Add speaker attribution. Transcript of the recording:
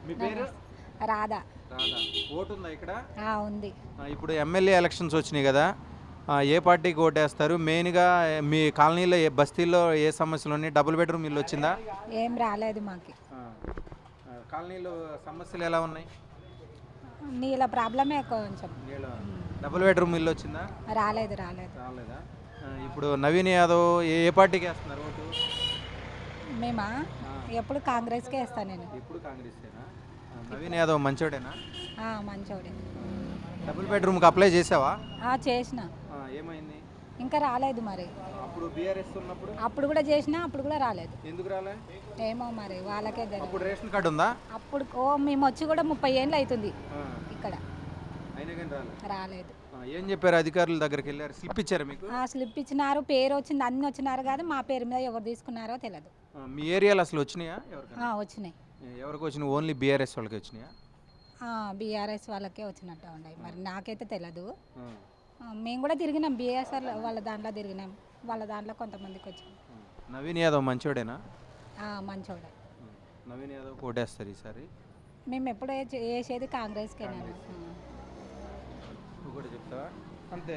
Speaker 1: మీ పేరు?
Speaker 2: రాధా.
Speaker 1: రాధా. ఓటు ఉందా ఇక్కడ?
Speaker 2: ఉంది.
Speaker 1: ఇప్పుడు ఎమ్మెల్యే ఎలక్షన్స్ వచ్చినాయి కదా, ఏ పార్టీకి ఓటేస్తారు? మెయిన్గా మీ కాలనీలో బస్తీల్లో ఏ సమస్యలు ఉన్నాయి? డబుల్ బెడ్రూమ్ ఇల్లు వచ్చిందా?
Speaker 2: ఏం రాలేదు మాకు.
Speaker 1: కాలనీలో సమస్యలు ఎలా ఉన్నాయి?
Speaker 2: నీళ్ళ ప్రాబ్లమే కొంచెం.
Speaker 1: డబుల్ బెడ్రూమ్ ఇల్లు వచ్చిందా?
Speaker 2: రాలేదు.
Speaker 1: రాలేదా? ఇప్పుడు నవీన్ యాదవ్ ఏ పార్టీకి వేస్తున్నారు ఓటు?
Speaker 2: మేమా ఎప్పుడు కాంగ్రెస్కే వేస్తాను నేను.
Speaker 1: ఇప్పుడు కాంగ్రెసేనా? నవీన్ యాదవ్ మంచోడేనా?
Speaker 2: మంచోడే.
Speaker 1: డబుల్ బెడ్రూమ్కి అప్లై చేసావా?
Speaker 2: చేసిన.
Speaker 1: ఏమైంది?
Speaker 2: ఇంకా రాలేదు మరి.
Speaker 1: అప్పుడు బీఆర్ఎస్ ఉన్నప్పుడు
Speaker 2: అప్పుడు కూడా చేసిన, అప్పుడు కూడా రాలేదు.
Speaker 1: ఎందుకు రాలే?
Speaker 2: ఏమో మరి వాళ్ళకే తెలియదు.
Speaker 1: అప్పుడు రేషన్ కార్డు ఉందా?
Speaker 2: అప్పుడు మేము వచ్చి కూడా 30 ఏళ్ళు అవుతుంది ఇక్కడ.
Speaker 1: అయినా కానీ
Speaker 2: రాలేదు.
Speaker 1: ఏం చెప్పారు అధికారుల దగ్గరికి వెళ్ళారు? స్లిప్ ఇచ్చారు మీకు?
Speaker 2: స్లిప్ ఇచ్చినారు, పేరు వచ్చింది, అన్ని వచ్చినారు కాదు మా పేరు మీద ఎవరు తీసుకున్నారో తెలియదు.
Speaker 1: మీ ఏరియాలో అసలు వచ్చినాయా?
Speaker 2: వచ్చినాయి.
Speaker 1: ఎవరికి వచ్చినాయి? ఓన్లీ బీఆర్ఎస్ వాళ్ళకి వచ్చినాయా?
Speaker 2: బీఆర్ఎస్ వాళ్ళకే వచ్చినట్టు ఉన్నాయి, మరి నాకైతే తెలియదు. మేము కూడా తిరిగినాం, బీఎస్ఆర్ వాళ్ళ దాంట్లో తిరిగినాం, వాళ్ళ దాంట్లో కొంతమందికి వచ్చాం.
Speaker 1: నవీన్ యాదవ్ మంచోడేనా?
Speaker 2: మంచోడే.
Speaker 1: నవీన్ యాదవ్ ఓటేస్తారు ఈసారి?
Speaker 2: మేము ఎప్పుడు వేసేది కాంగ్రెస్కేనా.
Speaker 1: నువ్వు కూడా చెప్తావా? అంతే.